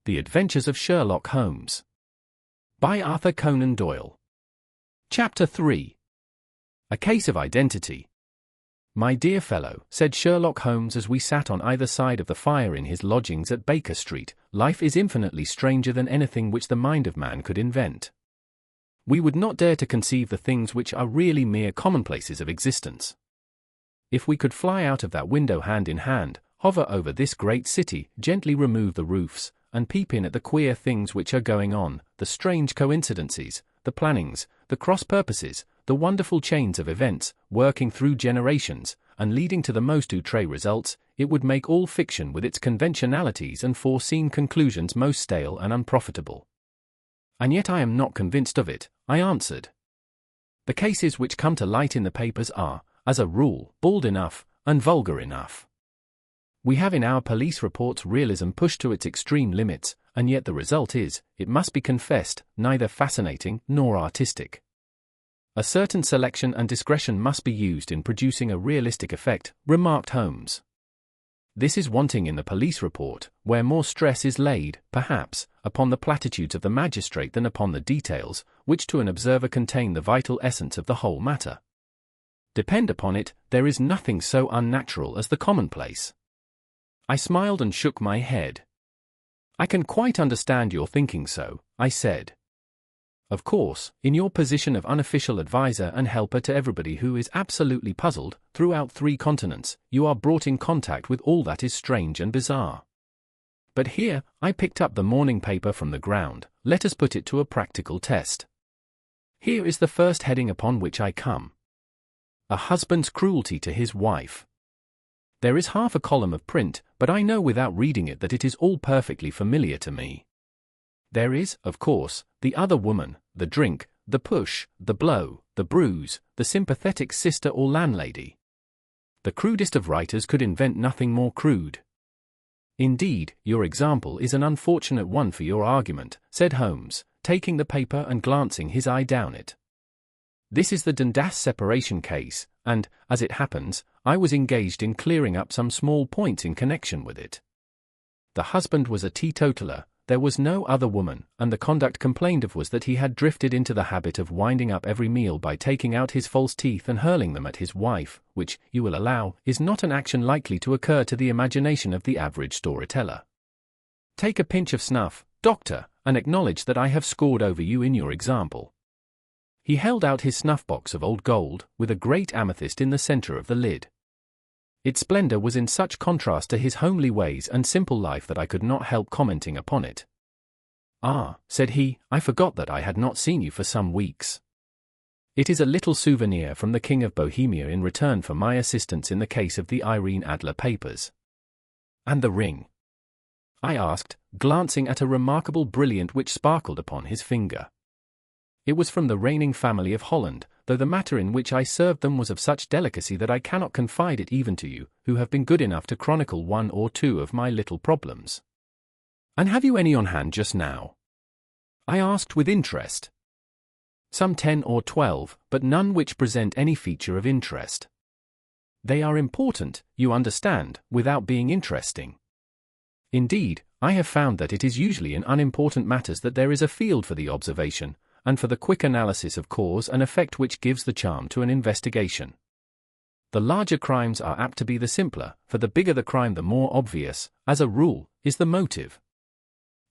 The Adventures of Sherlock Holmes. By Arthur Conan Doyle. Chapter 3. A Case of Identity. "My dear fellow," said Sherlock Holmes as we sat on either side of the fire in his lodgings at Baker Street, "life is infinitely stranger than anything which the mind of man could invent. We would not dare to conceive the things which are really mere commonplaces of existence. If we could fly out of that window hand in hand, hover over this great city, gently remove the roofs, and peep in at the queer things which are going on, the strange coincidences, the plannings, the cross-purposes, the wonderful chains of events, working through generations, and leading to the most outre results, it would make all fiction with its conventionalities and foreseen conclusions most stale and unprofitable." "And yet I am not convinced of it," I answered. "The cases which come to light in the papers are, as a rule, bald enough, and vulgar enough. We have in our police reports realism pushed to its extreme limits, and yet the result is, it must be confessed, neither fascinating nor artistic. A certain selection and discretion must be used in producing a realistic effect," remarked Holmes. "This is wanting in the police report, where more stress is laid, perhaps, upon the platitudes of the magistrate than upon the details, which to an observer contain the vital essence of the whole matter. Depend upon it, there is nothing so unnatural as the commonplace." I smiled and shook my head. "I can quite understand your thinking so," I said. "Of course, in your position of unofficial advisor and helper to everybody who is absolutely puzzled, throughout 3 continents, you are brought in contact with all that is strange and bizarre. But here, I picked up the morning paper from the ground, let us put it to a practical test. Here is the first heading upon which I come. A husband's cruelty to his wife. There is half a column of print, but I know without reading it that it is all perfectly familiar to me. There is, of course, the other woman, the drink, the push, the blow, the bruise, the sympathetic sister or landlady. The crudest of writers could invent nothing more crude." "Indeed, your example is an unfortunate one for your argument," said Holmes, taking the paper and glancing his eye down it. "This is the Dundas separation case, and, as it happens, I was engaged in clearing up some small points in connection with it. The husband was a teetotaler, there was no other woman, and the conduct complained of was that he had drifted into the habit of winding up every meal by taking out his false teeth and hurling them at his wife, which, you will allow, is not an action likely to occur to the imagination of the average storyteller. Take a pinch of snuff, doctor, and acknowledge that I have scored over you in your example." He held out his snuff-box of old gold, with a great amethyst in the center of the lid. Its splendor was in such contrast to his homely ways and simple life that I could not help commenting upon it. "Ah," said he, "I forgot that I had not seen you for some weeks. It is a little souvenir from the King of Bohemia in return for my assistance in the case of the Irene Adler papers." "And the ring?" I asked, glancing at a remarkable brilliant which sparkled upon his finger. "It was from the reigning family of Holland, though the matter in which I served them was of such delicacy that I cannot confide it even to you, who have been good enough to chronicle 1 or 2 of my little problems." "And have you any on hand just now?" I asked with interest. "Some 10 or 12, but none which present any feature of interest. They are important, you understand, without being interesting. Indeed, I have found that it is usually in unimportant matters that there is a field for the observation, and for the quick analysis of cause and effect which gives the charm to an investigation. The larger crimes are apt to be the simpler, for the bigger the crime the more obvious, as a rule, is the motive.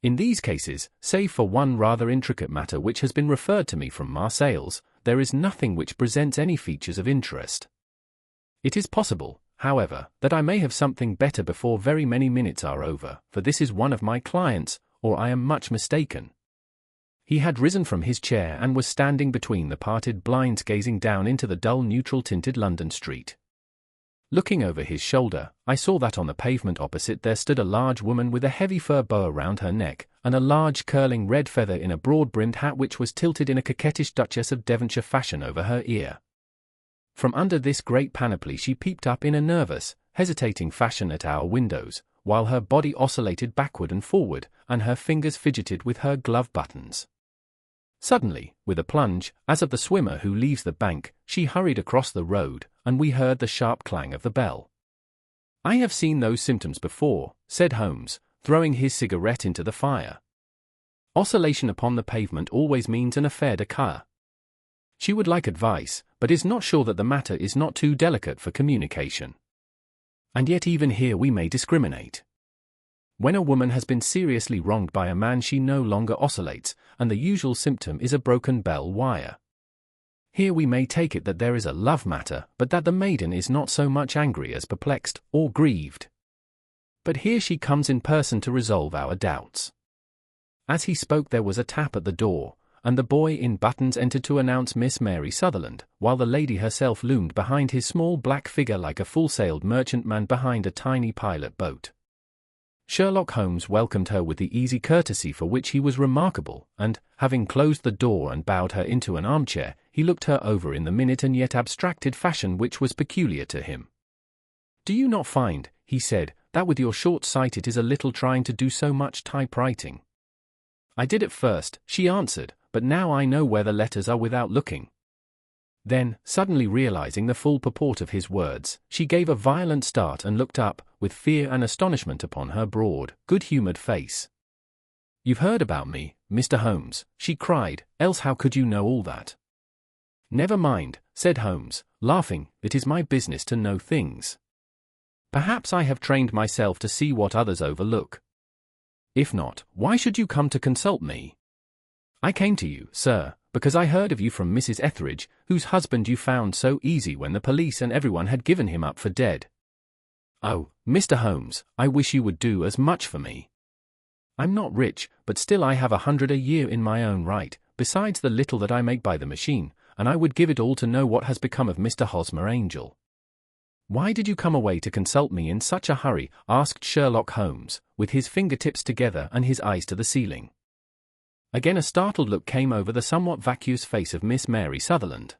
In these cases, save for one rather intricate matter which has been referred to me from Marseilles, there is nothing which presents any features of interest. It is possible, however, that I may have something better before very many minutes are over, for this is one of my clients, or I am much mistaken." He had risen from his chair and was standing between the parted blinds gazing down into the dull neutral-tinted London street. Looking over his shoulder, I saw that on the pavement opposite there stood a large woman with a heavy fur boa round her neck, and a large curling red feather in a broad-brimmed hat which was tilted in a coquettish Duchess of Devonshire fashion over her ear. From under this great panoply she peeped up in a nervous, hesitating fashion at our windows, while her body oscillated backward and forward, and her fingers fidgeted with her glove buttons. Suddenly, with a plunge, as of the swimmer who leaves the bank, she hurried across the road, and we heard the sharp clang of the bell. "I have seen those symptoms before," said Holmes, throwing his cigarette into the fire. Oscillation upon the pavement always means an affaire de cœur. She would like advice, but is not sure that the matter is not too delicate for communication. And yet even here we may discriminate. When a woman has been seriously wronged by a man, she no longer oscillates, and the usual symptom is a broken bell wire. Here we may take it that there is a love matter, but that the maiden is not so much angry as perplexed or grieved. But here she comes in person to resolve our doubts. As he spoke there was a tap at the door, and the boy in buttons entered to announce Miss Mary Sutherland, while the lady herself loomed behind his small black figure like a full-sailed merchantman behind a tiny pilot boat. Sherlock Holmes welcomed her with the easy courtesy for which he was remarkable, and, having closed the door and bowed her into an armchair, he looked her over in the minute and yet abstracted fashion which was peculiar to him. "Do you not find," he said, "that with your short sight it is a little trying to do so much typewriting?" "I did at first," she answered, "but now I know where the letters are without looking." Then, suddenly realizing the full purport of his words, she gave a violent start and looked up, with fear and astonishment upon her broad, good-humored face. "You've heard about me, Mr. Holmes," she cried, "else how could you know all that?" "Never mind," said Holmes, laughing, "it is my business to know things. Perhaps I have trained myself to see what others overlook. If not, why should you come to consult me?" "I came to you, sir, because I heard of you from Mrs. Etheridge, whose husband you found so easy when the police and everyone had given him up for dead. Oh, Mr. Holmes, I wish you would do as much for me. I'm not rich, but still I have 100 a year in my own right, besides the little that I make by the machine, and I would give it all to know what has become of Mr. Hosmer Angel." "Why did you come away to consult me in such a hurry?" asked Sherlock Holmes, with his fingertips together and his eyes to the ceiling. Again a startled look came over the somewhat vacuous face of Miss Mary Sutherland.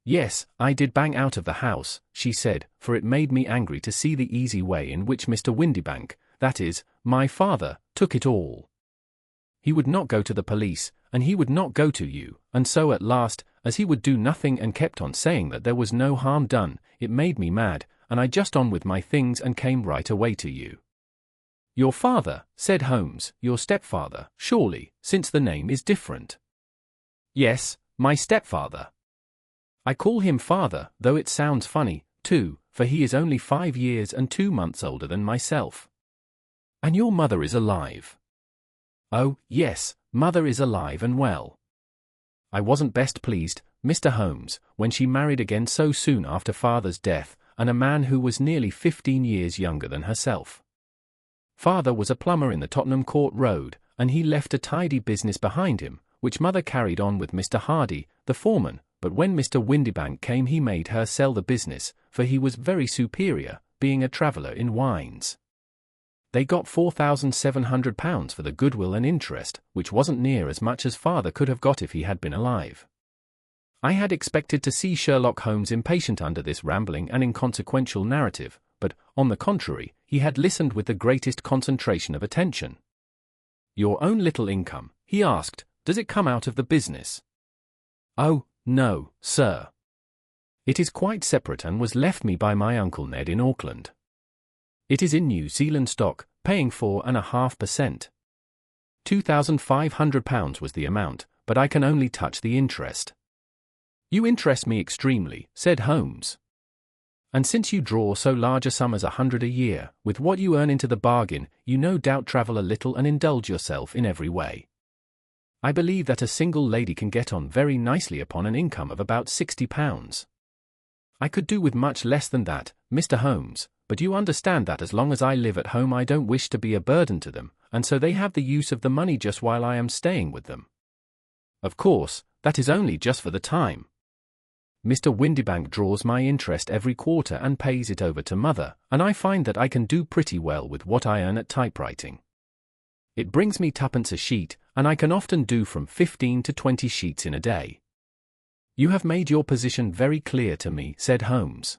"Yes, I did bang out of the house," she said, "for it made me angry to see the easy way in which Mr. Windibank, that is, my father, took it all. He would not go to the police, and he would not go to you, and so at last, as he would do nothing and kept on saying that there was no harm done, it made me mad, and I just on with my things and came right away to you." "Your father," said Holmes, "your stepfather, surely, since the name is different." "Yes, my stepfather. I call him father, though it sounds funny, too, for he is only 5 years and 2 months older than myself." "And your mother is alive?" "Oh, yes, mother is alive and well. I wasn't best pleased, Mr. Holmes, when she married again so soon after father's death, and a man who was nearly 15 years younger than herself. Father was a plumber in the Tottenham Court Road, and he left a tidy business behind him, which mother carried on with Mr. Hardy, the foreman, but when Mr. Windibank came he made her sell the business, for he was very superior, being a traveller in wines. They got £4,700 for the goodwill and interest, which wasn't near as much as father could have got if he had been alive." I had expected to see Sherlock Holmes impatient under this rambling and inconsequential narrative, but, on the contrary, he had listened with the greatest concentration of attention. "Your own little income," he asked, "does it come out of the business?" "Oh, no, sir. It is quite separate and was left me by my Uncle Ned in Auckland. It is in New Zealand stock, paying 4.5%. £2,500 was the amount, but I can only touch the interest." "You interest me extremely," said Holmes. "And since you draw so large a sum as 100 a year, with what you earn into the bargain, you no doubt travel a little and indulge yourself in every way. I believe that a single lady can get on very nicely upon an income of about £60. I could do with much less than that, Mr. Holmes, but you understand that as long as I live at home I don't wish to be a burden to them, and so they have the use of the money just while I am staying with them. Of course, that is only just for the time. Mr. Windibank draws my interest every quarter and pays it over to mother, and I find that I can do pretty well with what I earn at typewriting. It brings me 2d. a sheet, and I can often do from 15 to 20 sheets in a day." "You have made your position very clear to me," said Holmes.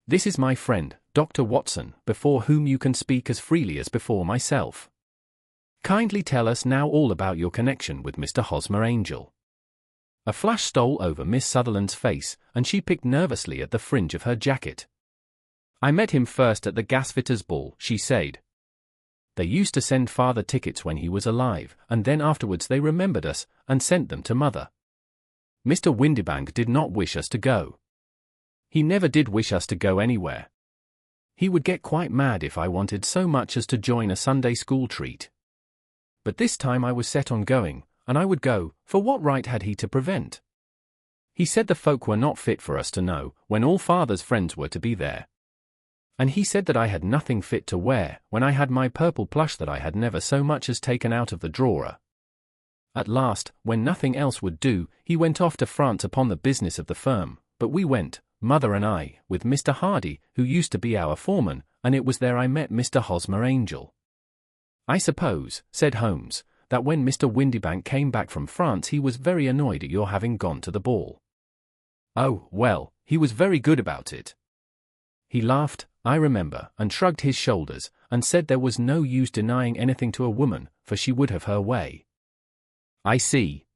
"This is my friend, Dr. Watson, before whom you can speak as freely as before myself. Kindly tell us now all about your connection with Mr. Hosmer Angel." A flush stole over Miss Sutherland's face, and she picked nervously at the fringe of her jacket. "I met him first at the gasfitter's ball," she said. They used to send father tickets when he was alive, and then afterwards they remembered us and sent them to mother. Mr. Windibank did not wish us to go. He never did wish us to go anywhere. He would get quite mad if I wanted so much as to join a Sunday school treat. But this time I was set on going, and I would go, for what right had he to prevent? He said the folk were not fit for us to know, when all father's friends were to be there. And he said that I had nothing fit to wear, when I had my purple plush that I had never so much as taken out of the drawer. At last, when nothing else would do, he went off to France upon the business of the firm, but we went, mother and I, with Mr. Hardy, who used to be our foreman, and it was there I met Mr. Hosmer Angel. I suppose, said Holmes, that when Mr. Windibank came back from France he was very annoyed at your having gone to the ball. Oh, well, he was very good about it. He laughed, I remember, and shrugged his shoulders, and said there was no use denying anything to a woman, for she would have her way. I see.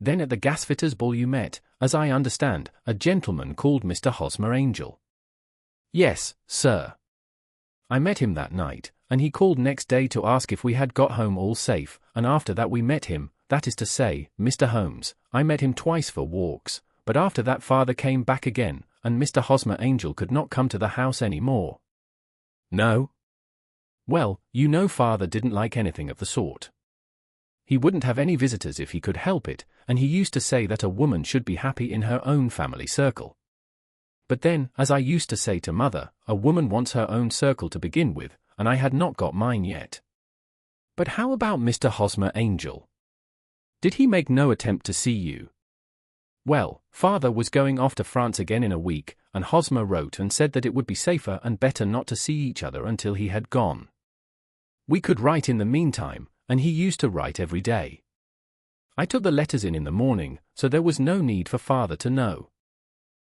Then at the gasfitters' ball you met, as I understand, a gentleman called Mr. Hosmer Angel. Yes, sir. I met him that night, and he called next day to ask if we had got home all safe, and after that we met him, that is to say, Mr. Holmes, I met him twice for walks, but after that father came back again, and Mr. Hosmer Angel could not come to the house any more. No? Well, you know father didn't like anything of the sort. He wouldn't have any visitors if he could help it, and he used to say that a woman should be happy in her own family circle. But then, as I used to say to mother, a woman wants her own circle to begin with, and I had not got mine yet. But how about Mr. Hosmer Angel? Did he make no attempt to see you? Well, father was going off to France again in a week, and Hosmer wrote and said that it would be safer and better not to see each other until he had gone. We could write in the meantime, and he used to write every day. I took the letters in the morning, so there was no need for father to know.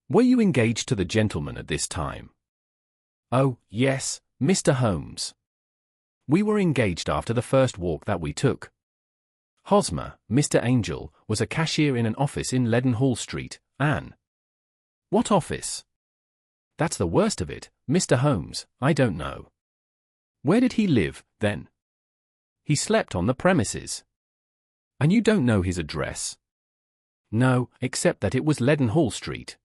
Were you engaged to the gentleman at this time? Oh, yes, Mr. Holmes. We were engaged after the first walk that we took. Hosmer, Mr. Angel, was a cashier in an office in Leadenhall Street, Anne. What office? That's the worst of it, Mr. Holmes, I don't know. Where did he live, then? He slept on the premises. And you don't know his address? No, except that it was Leadenhall Street.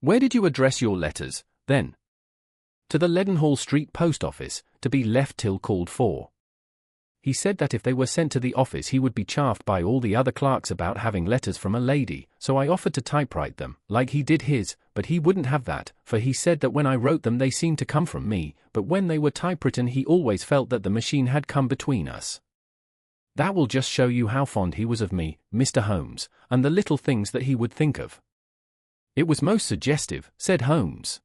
Where did you address your letters, then? To the Leadenhall Street post office, to be left till called for. He said that if they were sent to the office he would be chaffed by all the other clerks about having letters from a lady, so I offered to typewrite them, like he did his, but he wouldn't have that, for he said that when I wrote them they seemed to come from me, but when they were typewritten he always felt that the machine had come between us. That will just show you how fond he was of me, Mr. Holmes, and the little things that he would think of. It was most suggestive, said Holmes.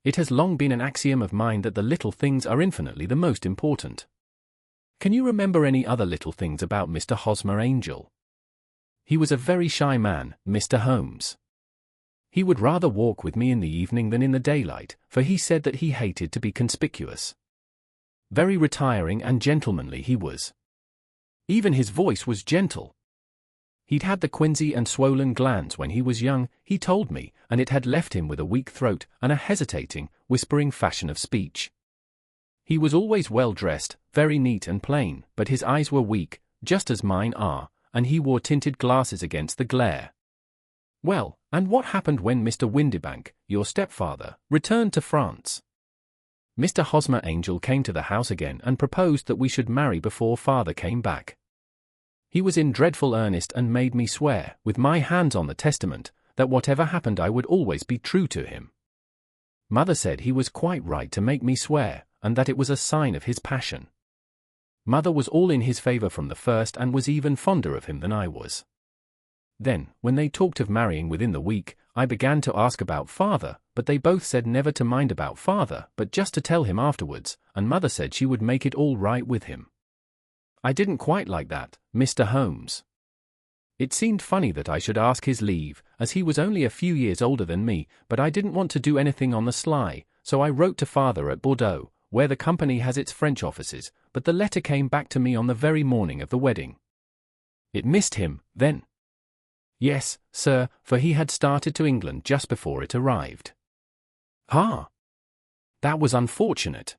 It has long been an axiom of mine that the little things are infinitely the most important. Can you remember any other little things about Mr. Hosmer Angel? He was a very shy man, Mr. Holmes. He would rather walk with me in the evening than in the daylight, for he said that he hated to be conspicuous. Very retiring and gentlemanly he was. Even his voice was gentle. He'd had the quinsy and swollen glands when he was young, he told me, and it had left him with a weak throat and a hesitating, whispering fashion of speech. He was always well dressed, very neat and plain, but his eyes were weak, just as mine are, and he wore tinted glasses against the glare. Well, and what happened when Mr. Windibank, your stepfather, returned to France? Mr. Hosmer Angel came to the house again and proposed that we should marry before father came back. He was in dreadful earnest and made me swear, with my hands on the testament, that whatever happened I would always be true to him. Mother said he was quite right to make me swear, and that it was a sign of his passion. Mother was all in his favor from the first and was even fonder of him than I was. Then, when they talked of marrying within the week, I began to ask about father, but they both said never to mind about father, but just to tell him afterwards, and mother said she would make it all right with him. I didn't quite like that, Mr. Holmes. It seemed funny that I should ask his leave, as he was only a few years older than me, but I didn't want to do anything on the sly, so I wrote to father at Bordeaux, where the company has its French offices, but the letter came back to me on the very morning of the wedding. It missed him, then? Yes, sir, for he had started to England just before it arrived. Ah! That was unfortunate.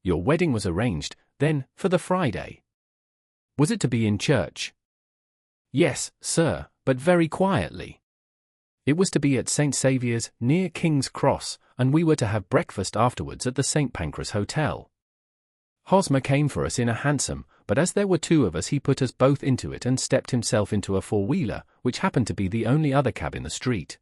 Your wedding was arranged, then, for the Friday. Was it to be in church? Yes, sir, but very quietly. It was to be at St. Saviour's, near King's Cross, and we were to have breakfast afterwards at the St. Pancras Hotel. Hosmer came for us in a hansom, but as there were two of us he put us both into it and stepped himself into a four-wheeler, which happened to be the only other cab in the street.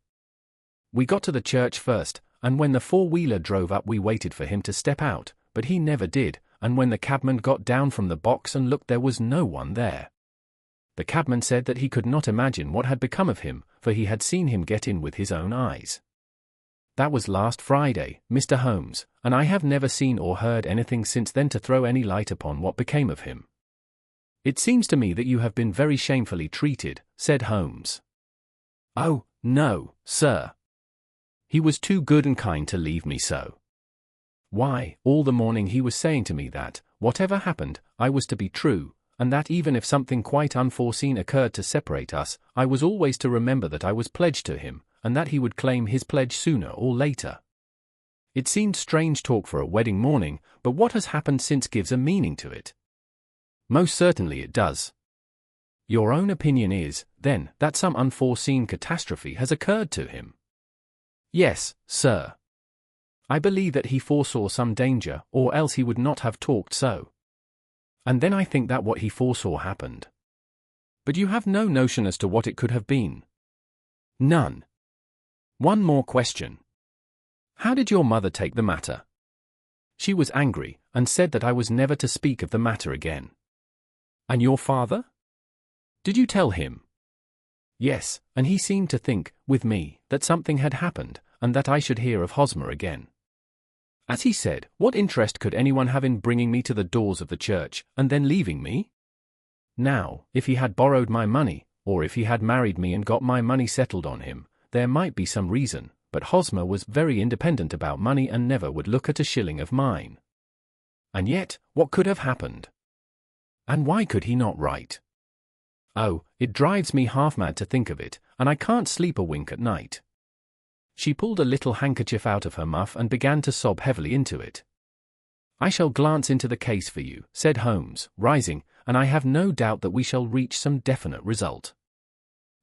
We got to the church first, and when the four-wheeler drove up we waited for him to step out, but he never did, and when the cabman got down from the box and looked there was no one there. The cabman said that he could not imagine what had become of him, for he had seen him get in with his own eyes. That was last Friday, Mr. Holmes, and I have never seen or heard anything since then to throw any light upon what became of him. It seems to me that you have been very shamefully treated, said Holmes. Oh, no, sir. He was too good and kind to leave me so. Why, all the morning he was saying to me that, whatever happened, I was to be true, and that even if something quite unforeseen occurred to separate us, I was always to remember that I was pledged to him, and that he would claim his pledge sooner or later. It seemed strange talk for a wedding morning, but what has happened since gives a meaning to it. Most certainly it does. Your own opinion is, then, that some unforeseen catastrophe has occurred to him. Yes, sir. I believe that he foresaw some danger, or else he would not have talked so. And then I think that what he foresaw happened. But you have no notion as to what it could have been. None. One more question. How did your mother take the matter? She was angry, and said that I was never to speak of the matter again. And your father? Did you tell him? Yes, and he seemed to think, with me, that something had happened, and that I should hear of Hosmer again. As he said, what interest could anyone have in bringing me to the doors of the church, and then leaving me? Now, if he had borrowed my money, or if he had married me and got my money settled on him, there might be some reason, but Hosmer was very independent about money and never would look at a shilling of mine. And yet, what could have happened? And why could he not write? Oh, it drives me half mad to think of it, and I can't sleep a wink at night. She pulled a little handkerchief out of her muff and began to sob heavily into it. I shall glance into the case for you, said Holmes, rising, and I have no doubt that we shall reach some definite result.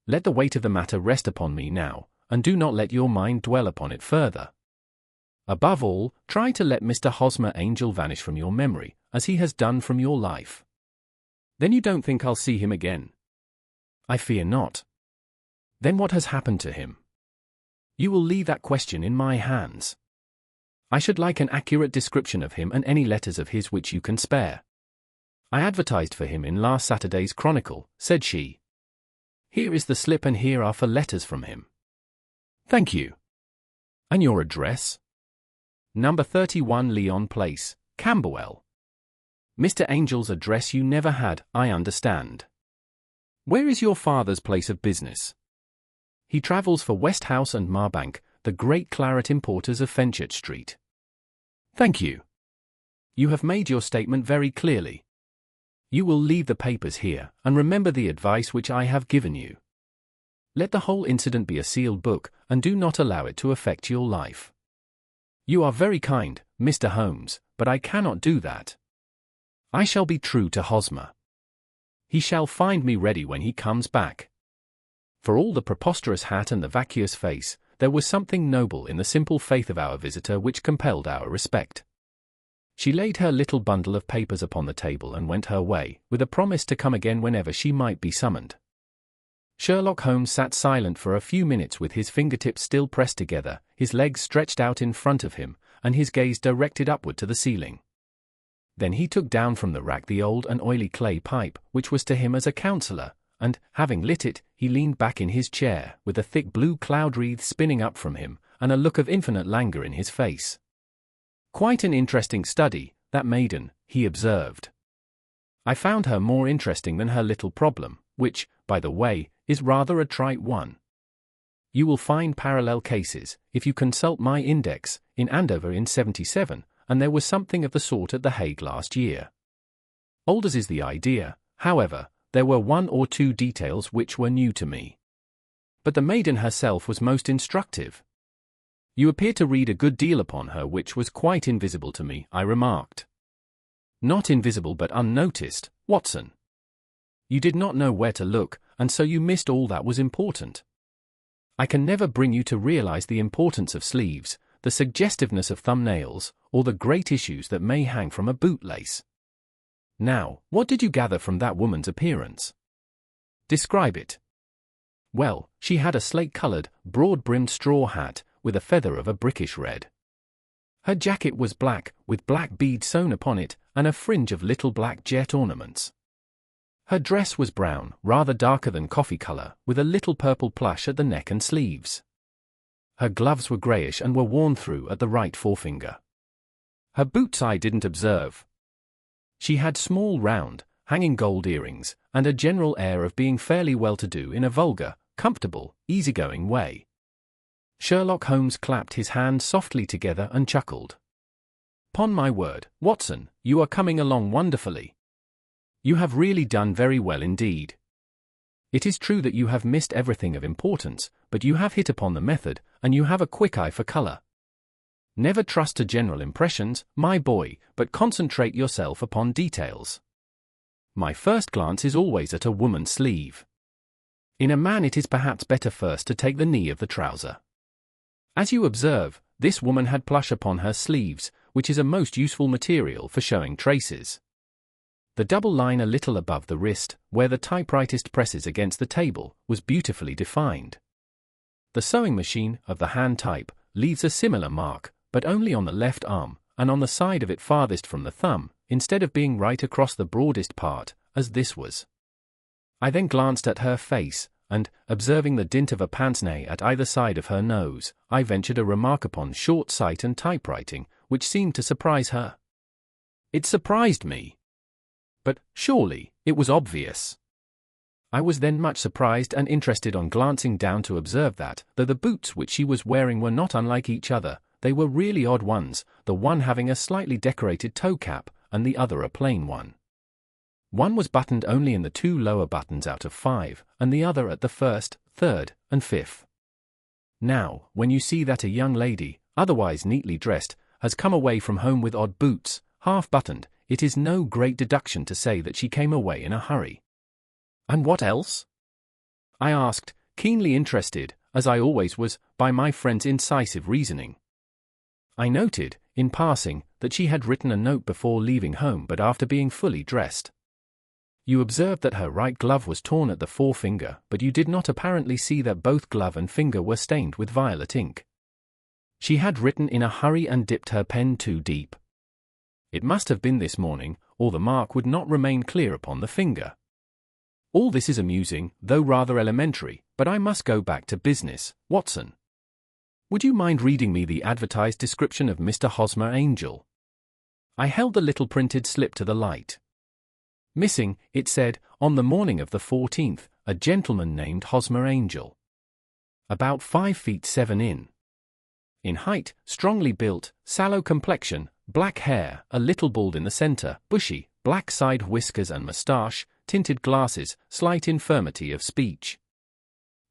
Let the weight of the matter rest upon me now, and do not let your mind dwell upon it further. Above all, try to let Mr. Hosmer Angel vanish from your memory, as he has done from your life. Then you don't think I'll see him again? I fear not. Then what has happened to him? You will leave that question in my hands. I should like an accurate description of him and any letters of his which you can spare. I advertised for him in last Saturday's Chronicle, said she. Here is the slip and here are 4 letters from him. Thank you. And your address? Number 31 Leon Place, Camberwell. Mr. Angel's address you never had, I understand. Where is your father's place of business? He travels for Westhouse and Marbank, the great claret importers of Fenchurch Street. Thank you. You have made your statement very clearly. You will leave the papers here, and remember the advice which I have given you. Let the whole incident be a sealed book, and do not allow it to affect your life. You are very kind, Mr. Holmes, but I cannot do that. I shall be true to Hosmer. He shall find me ready when he comes back. For all the preposterous hat and the vacuous face, there was something noble in the simple faith of our visitor which compelled our respect. She laid her little bundle of papers upon the table and went her way, with a promise to come again whenever she might be summoned. Sherlock Holmes sat silent for a few minutes with his fingertips still pressed together, his legs stretched out in front of him, and his gaze directed upward to the ceiling. Then he took down from the rack the old and oily clay pipe, which was to him as a counsellor, and, having lit it, he leaned back in his chair, with a thick blue cloud wreath spinning up from him, and a look of infinite languor in his face. Quite an interesting study, that maiden, he observed. I found her more interesting than her little problem, which, by the way, is rather a trite one. You will find parallel cases, if you consult my index, in Andover in '77, and there was something of the sort at The Hague last year. Old as is the idea, however, there were 1 or 2 details which were new to me. But the maiden herself was most instructive. You appear to read a good deal upon her which was quite invisible to me, I remarked. Not invisible but unnoticed, Watson. You did not know where to look, and so you missed all that was important. I can never bring you to realize the importance of sleeves, the suggestiveness of thumbnails, or the great issues that may hang from a bootlace. Now, what did you gather from that woman's appearance? Describe it. Well, she had a slate-colored, broad-brimmed straw hat, with a feather of a brickish red. Her jacket was black, with black beads sewn upon it, and a fringe of little black jet ornaments. Her dress was brown, rather darker than coffee color, with a little purple plush at the neck and sleeves. Her gloves were grayish and were worn through at the right forefinger. Her boots I didn't observe. She had small round, hanging gold earrings, and a general air of being fairly well-to-do in a vulgar, comfortable, easygoing way. Sherlock Holmes clapped his hands softly together and chuckled. "'Pon my word, Watson, you are coming along wonderfully. You have really done very well indeed. It is true that you have missed everything of importance, but you have hit upon the method, and you have a quick eye for color. Never trust to general impressions, my boy, but concentrate yourself upon details. My first glance is always at a woman's sleeve. In a man it is perhaps better first to take the knee of the trouser. As you observe, this woman had plush upon her sleeves, which is a most useful material for showing traces. The double line a little above the wrist, where the typewritist presses against the table, was beautifully defined. The sewing machine, of the hand type, leaves a similar mark, but only on the left arm, and on the side of it farthest from the thumb, instead of being right across the broadest part, as this was. I then glanced at her face, and, observing the dint of a pince-nez at either side of her nose, I ventured a remark upon short sight and typewriting, which seemed to surprise her. It surprised me. But, surely, it was obvious. I was then much surprised and interested on glancing down to observe that, though the boots which she was wearing were not unlike each other, they were really odd ones, the one having a slightly decorated toe cap, and the other a plain one. One was buttoned only in the 2 lower buttons out of 5, and the other at the 1st, 3rd, and 5th. Now, when you see that a young lady, otherwise neatly dressed, has come away from home with odd boots, half-buttoned, it is no great deduction to say that she came away in a hurry. And what else? I asked, keenly interested, as I always was, by my friend's incisive reasoning. I noted, in passing, that she had written a note before leaving home but after being fully dressed. You observed that her right glove was torn at the forefinger, but you did not apparently see that both glove and finger were stained with violet ink. She had written in a hurry and dipped her pen too deep. It must have been this morning, or the mark would not remain clear upon the finger. All this is amusing, though rather elementary, but I must go back to business, Watson. Would you mind reading me the advertised description of Mr. Hosmer Angel? I held the little printed slip to the light. Missing, it said, on the morning of the 14th, a gentleman named Hosmer Angel. About 5 feet 7 in height, strongly built, sallow complexion, black hair, a little bald in the center, bushy, black side whiskers and moustache, tinted glasses, slight infirmity of speech.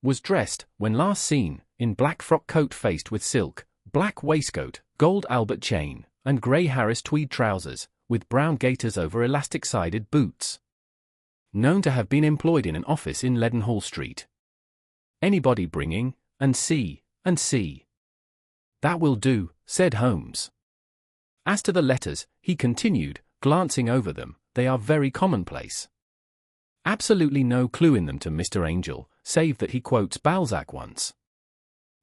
Was dressed, when last seen, in black frock coat faced with silk, black waistcoat, gold Albert chain, and grey Harris tweed trousers, with brown gaiters over elastic-sided boots. Known to have been employed in an office in Leadenhall Street. Anybody bringing, and see. That will do, said Holmes. As to the letters, he continued, glancing over them, they are very commonplace. Absolutely no clue in them to Mr. Angel, save that he quotes Balzac once.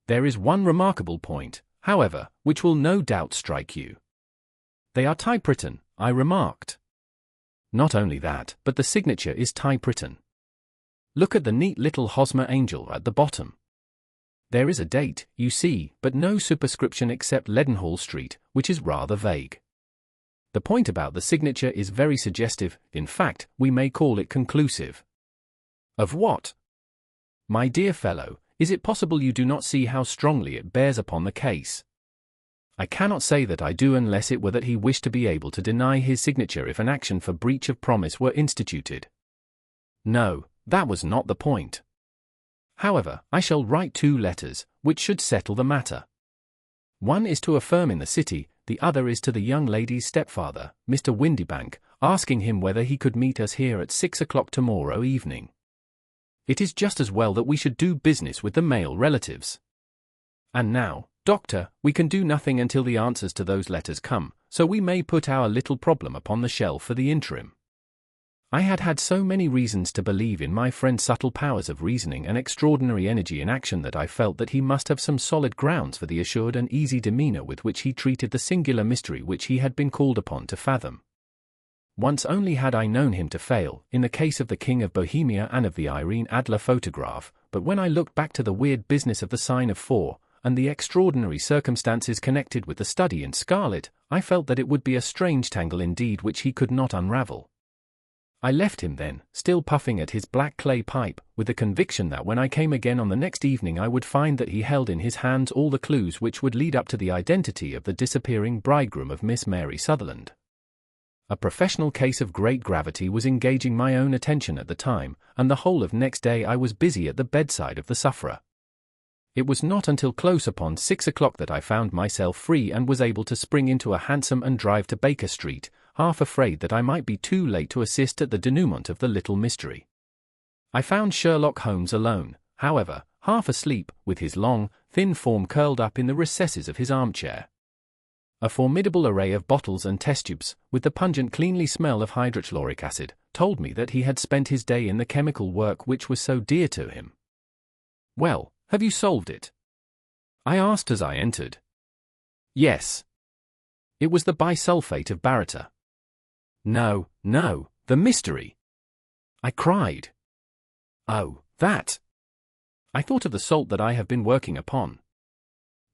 There is one remarkable point, however, which will no doubt strike you. They are typewritten, I remarked. Not only that, but the signature is typewritten. Look at the neat little Hosmer Angel at the bottom. There is a date, you see, but no superscription except Leadenhall Street, which is rather vague. The point about the signature is very suggestive, in fact, we may call it conclusive. Of what? My dear fellow, is it possible you do not see how strongly it bears upon the case? I cannot say that I do unless it were that he wished to be able to deny his signature if an action for breach of promise were instituted. No, that was not the point. However, I shall write 2 letters, which should settle the matter. One is to a firm in the city, the other is to the young lady's stepfather, Mr. Windybank, asking him whether he could meet us here at 6 o'clock tomorrow evening. It is just as well that we should do business with the male relatives. And now, Doctor, we can do nothing until the answers to those letters come, so we may put our little problem upon the shelf for the interim. I had had so many reasons to believe in my friend's subtle powers of reasoning and extraordinary energy in action that I felt that he must have some solid grounds for the assured and easy demeanor with which he treated the singular mystery which he had been called upon to fathom. Once only had I known him to fail, in the case of the King of Bohemia and of the Irene Adler photograph, but when I looked back to the weird business of the sign of 4, and the extraordinary circumstances connected with the study in scarlet, I felt that it would be a strange tangle indeed which he could not unravel. I left him then, still puffing at his black clay pipe, with the conviction that when I came again on the next evening I would find that he held in his hands all the clues which would lead up to the identity of the disappearing bridegroom of Miss Mary Sutherland. A professional case of great gravity was engaging my own attention at the time, and the whole of next day I was busy at the bedside of the sufferer. It was not until close upon 6 o'clock that I found myself free and was able to spring into a hansom and drive to Baker Street, half afraid that I might be too late to assist at the denouement of the little mystery. I found Sherlock Holmes alone, however, half asleep, with his long, thin form curled up in the recesses of his armchair. A formidable array of bottles and test tubes, with the pungent cleanly smell of hydrochloric acid, told me that he had spent his day in the chemical work which was so dear to him. "Well, have you solved it?" I asked as I entered. "Yes." It was the bisulfate of baryta. "No, no, the mystery!" I cried. "Oh, that!" I thought of the salt that I have been working upon.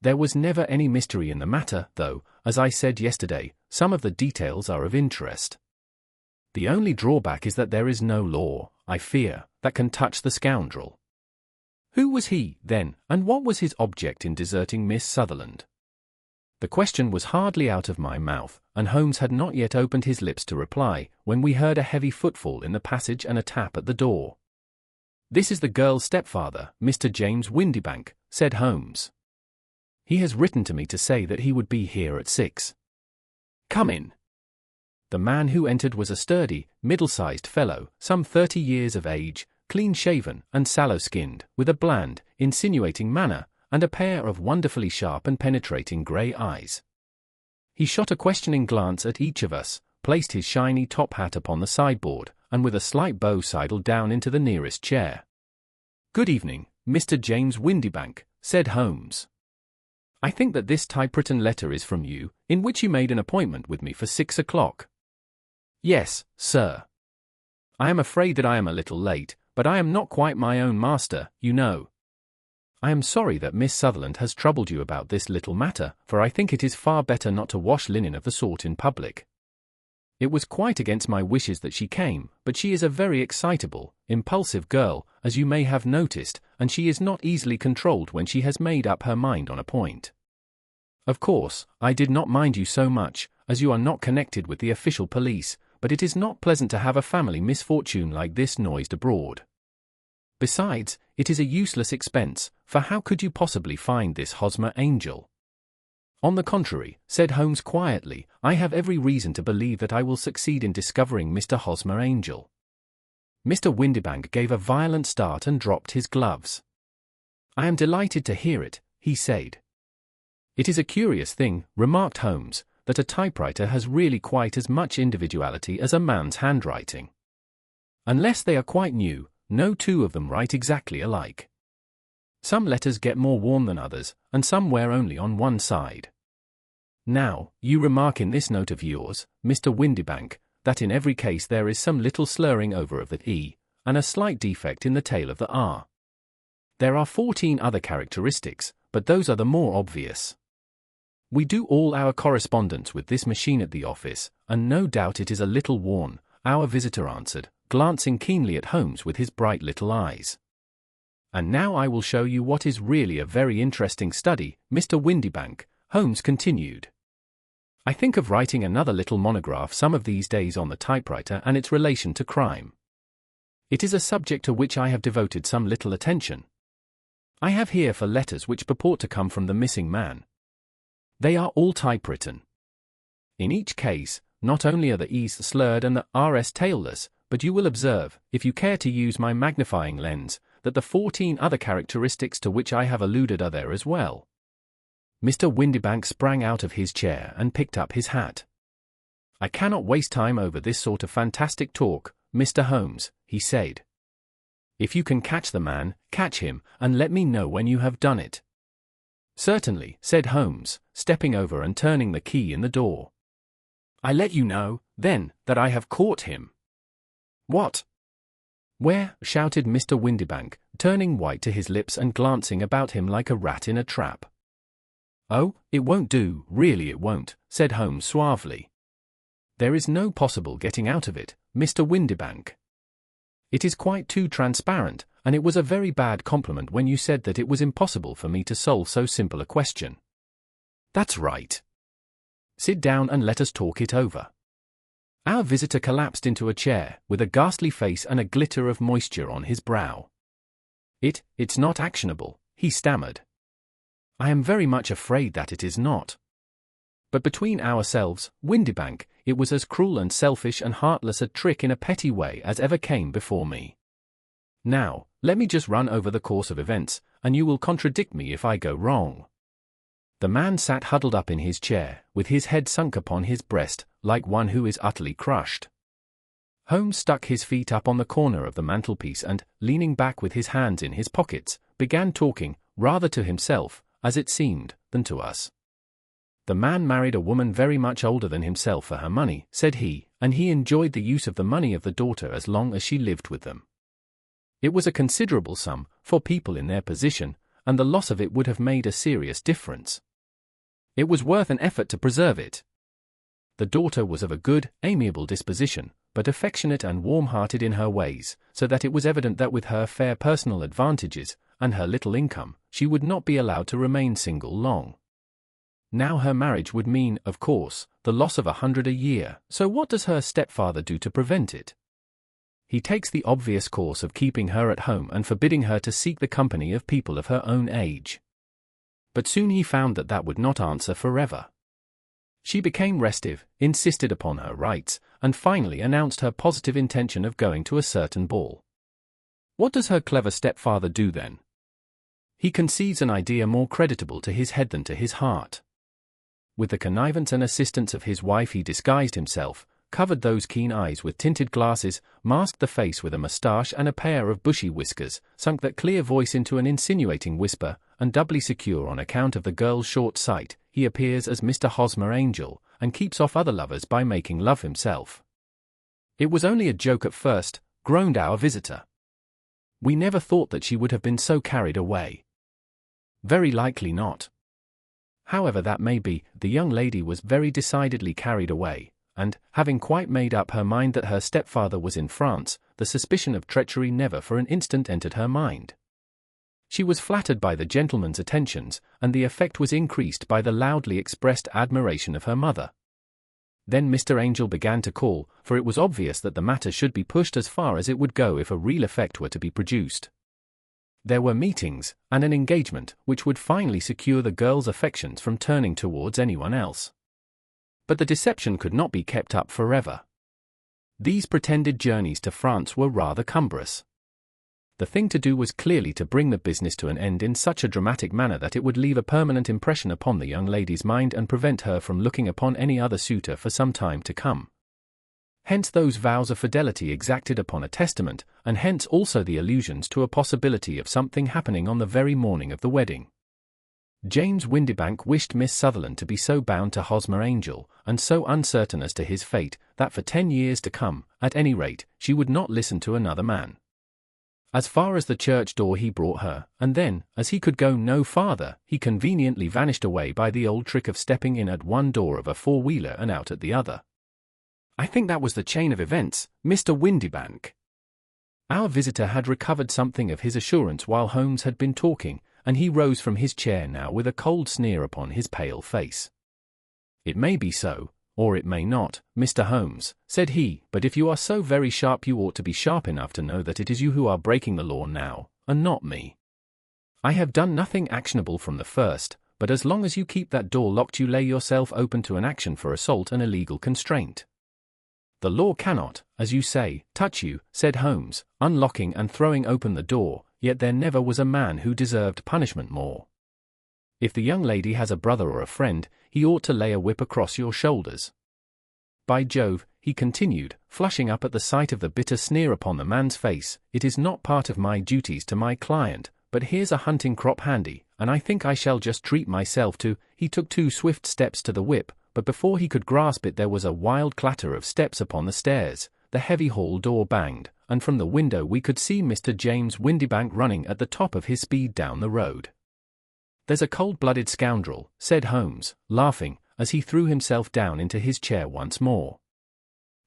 There was never any mystery in the matter, though, as I said yesterday, some of the details are of interest. The only drawback is that there is no law, I fear, that can touch the scoundrel. Who was he, then, and what was his object in deserting Miss Sutherland? The question was hardly out of my mouth, and Holmes had not yet opened his lips to reply, when we heard a heavy footfall in the passage and a tap at the door. "This is the girl's stepfather, Mr. James Windybank," said Holmes. "He has written to me to say that he would be here at 6. Come in." The man who entered was a sturdy, middle-sized fellow, some 30 years of age, clean-shaven and sallow-skinned, with a bland, insinuating manner, and a pair of wonderfully sharp and penetrating grey eyes. He shot a questioning glance at each of us, placed his shiny top hat upon the sideboard, and with a slight bow sidled down into the nearest chair. "Good evening, Mr. James Windybank," said Holmes. "I think that this typewritten letter is from you, in which you made an appointment with me for 6 o'clock. "Yes, sir. I am afraid that I am a little late, but I am not quite my own master, you know. I am sorry that Miss Sutherland has troubled you about this little matter, for I think it is far better not to wash linen of the sort in public. It was quite against my wishes that she came, but she is a very excitable, impulsive girl, as you may have noticed, and she is not easily controlled when she has made up her mind on a point. Of course, I did not mind you so much, as you are not connected with the official police, but it is not pleasant to have a family misfortune like this noised abroad. Besides, it is a useless expense, for how could you possibly find this Hosmer Angel?" "On the contrary," said Holmes quietly, "I have every reason to believe that I will succeed in discovering Mr. Hosmer Angel." Mr. Windybank gave a violent start and dropped his gloves. "I am delighted to hear it," he said. "It is a curious thing," remarked Holmes, "that a typewriter has really quite as much individuality as a man's handwriting. Unless they are quite new, no two of them write exactly alike. Some letters get more worn than others, and some wear only on one side. Now, you remark in this note of yours, Mr. Windybank, that in every case there is some little slurring over of the E, and a slight defect in the tail of the R. There are 14 other characteristics, but those are the more obvious. We do all our correspondence with this machine at the office, and no doubt it is a little worn," our visitor answered, glancing keenly at Holmes with his bright little eyes. "And now I will show you what is really a very interesting study, Mr. Windybank," Holmes continued. "I think of writing another little monograph some of these days on the typewriter and its relation to crime. It is a subject to which I have devoted some little attention. I have here 4 letters which purport to come from the missing man. They are all typewritten, In each case, not only are the E's slurred and the R's tailless, but you will observe, if you care to use my magnifying lens, that the 14 other characteristics to which I have alluded are there as well. Mr. Windibank sprang out of his chair and picked up his hat. I cannot waste time over this sort of fantastic talk, Mr. Holmes, he said. If you can catch the man, catch him, and let me know when you have done it. Certainly, said Holmes, stepping over and turning the key in the door. I let you know, then, that I have caught him. What? Where? Shouted Mr. Windibank, turning white to his lips and glancing about him like a rat in a trap. Oh, it won't do, really it won't, said Holmes suavely. There is no possible getting out of it, Mr. Windibank. It is quite too transparent, and it was a very bad compliment when you said that it was impossible for me to solve so simple a question. That's right. Sit down and let us talk it over. Our visitor collapsed into a chair, with a ghastly face and a glitter of moisture on his brow. It's not actionable, he stammered. I am very much afraid that it is not. But between ourselves, Windibank, it was as cruel and selfish and heartless a trick in a petty way as ever came before me. Now, let me just run over the course of events, and you will contradict me if I go wrong. The man sat huddled up in his chair, with his head sunk upon his breast, like one who is utterly crushed. Holmes stuck his feet up on the corner of the mantelpiece and, leaning back with his hands in his pockets, began talking, rather to himself, as it seemed, than to us. The man married a woman very much older than himself for her money, said he, and he enjoyed the use of the money of the daughter as long as she lived with them. It was a considerable sum, for people in their position, and the loss of it would have made a serious difference. It was worth an effort to preserve it. The daughter was of a good, amiable disposition, but affectionate and warm-hearted in her ways, so that it was evident that with her fair personal advantages, and her little income, she would not be allowed to remain single long. Now her marriage would mean, of course, the loss of 100 a year, so what does her stepfather do to prevent it? He takes the obvious course of keeping her at home and forbidding her to seek the company of people of her own age. But soon he found that that would not answer forever. She became restive, insisted upon her rights, and finally announced her positive intention of going to a certain ball. What does her clever stepfather do then? He conceives an idea more creditable to his head than to his heart. With the connivance and assistance of his wife he disguised himself, covered those keen eyes with tinted glasses, masked the face with a moustache and a pair of bushy whiskers, sunk that clear voice into an insinuating whisper, and doubly secure on account of the girl's short sight, he appears as Mr. Hosmer Angel, and keeps off other lovers by making love himself. It was only a joke at first, groaned our visitor. We never thought that she would have been so carried away. Very likely not. However that may be, the young lady was very decidedly carried away, and, having quite made up her mind that her stepfather was in France, the suspicion of treachery never for an instant entered her mind. She was flattered by the gentleman's attentions, and the effect was increased by the loudly expressed admiration of her mother. Then Mr. Angel began to call, for it was obvious that the matter should be pushed as far as it would go if a real effect were to be produced. There were meetings, and an engagement, which would finally secure the girl's affections from turning towards anyone else. But the deception could not be kept up forever. These pretended journeys to France were rather cumbrous. The thing to do was clearly to bring the business to an end in such a dramatic manner that it would leave a permanent impression upon the young lady's mind and prevent her from looking upon any other suitor for some time to come. Hence those vows of fidelity exacted upon a testament, and hence also the allusions to a possibility of something happening on the very morning of the wedding. James Windibank wished Miss Sutherland to be so bound to Hosmer Angel, and so uncertain as to his fate, that for 10 years to come, at any rate, she would not listen to another man. As far as the church door he brought her, and then, as he could go no farther, he conveniently vanished away by the old trick of stepping in at one door of a four-wheeler and out at the other. I think that was the chain of events, Mr. Windibank. Our visitor had recovered something of his assurance while Holmes had been talking, and he rose from his chair now with a cold sneer upon his pale face. It may be so, or it may not, Mr. Holmes, said he, but if you are so very sharp you ought to be sharp enough to know that it is you who are breaking the law now, and not me. I have done nothing actionable from the first, but as long as you keep that door locked you lay yourself open to an action for assault and illegal constraint. The law cannot, as you say, touch you, said Holmes, unlocking and throwing open the door, yet there never was a man who deserved punishment more. If the young lady has a brother or a friend, he ought to lay a whip across your shoulders. By Jove, he continued, flushing up at the sight of the bitter sneer upon the man's face, it is not part of my duties to my client, but here's a hunting crop handy, and I think I shall just treat myself to. He took 2 swift steps to the whip, but before he could grasp it there was a wild clatter of steps upon the stairs, the heavy hall door banged, and from the window we could see Mr. James Windibank running at the top of his speed down the road. There's a cold-blooded scoundrel, said Holmes, laughing, as he threw himself down into his chair once more.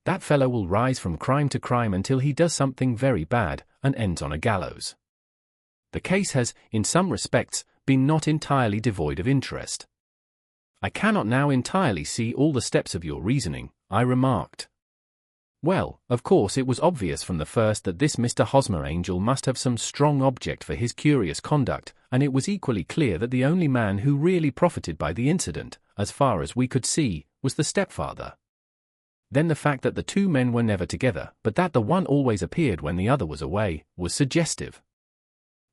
That fellow will rise from crime to crime until he does something very bad, and ends on a gallows. The case has, in some respects, been not entirely devoid of interest. I cannot now entirely see all the steps of your reasoning, I remarked. Well, of course it was obvious from the first that this Mr. Hosmer Angel must have some strong object for his curious conduct, and it was equally clear that the only man who really profited by the incident, as far as we could see, was the stepfather. Then the fact that the 2 men were never together, but that the one always appeared when the other was away, was suggestive.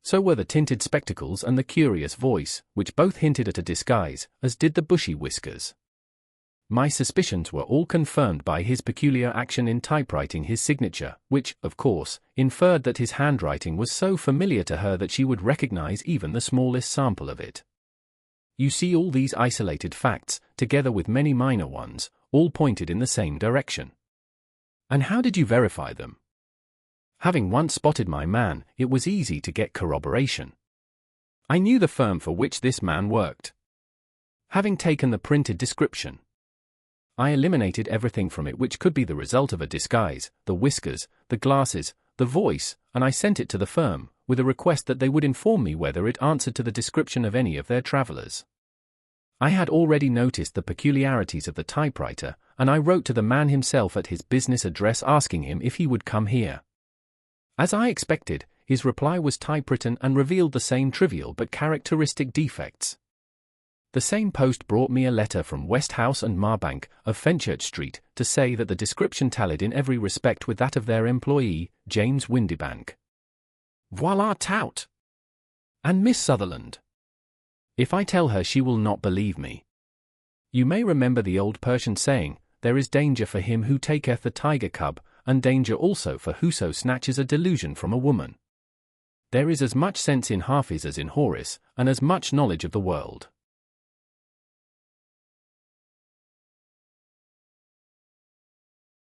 So were the tinted spectacles and the curious voice, which both hinted at a disguise, as did the bushy whiskers. My suspicions were all confirmed by his peculiar action in typewriting his signature, which, of course, inferred that his handwriting was so familiar to her that she would recognize even the smallest sample of it. You see, all these isolated facts, together with many minor ones, all pointed in the same direction. And how did you verify them? Having once spotted my man, it was easy to get corroboration. I knew the firm for which this man worked. Having taken the printed description, I eliminated everything from it which could be the result of a disguise, the whiskers, the glasses, the voice, and I sent it to the firm, with a request that they would inform me whether it answered to the description of any of their travelers. I had already noticed the peculiarities of the typewriter, and I wrote to the man himself at his business address asking him if he would come here. As I expected, his reply was typewritten and revealed the same trivial but characteristic defects. The same post brought me a letter from Westhouse and Marbank, of Fenchurch Street, to say that the description tallied in every respect with that of their employee, James Windibank. Voila tout! And Miss Sutherland. If I tell her she will not believe me. You may remember the old Persian saying, there is danger for him who taketh the tiger cub, and danger also for whoso snatches a delusion from a woman. There is as much sense in Hafiz as in Horace, and as much knowledge of the world.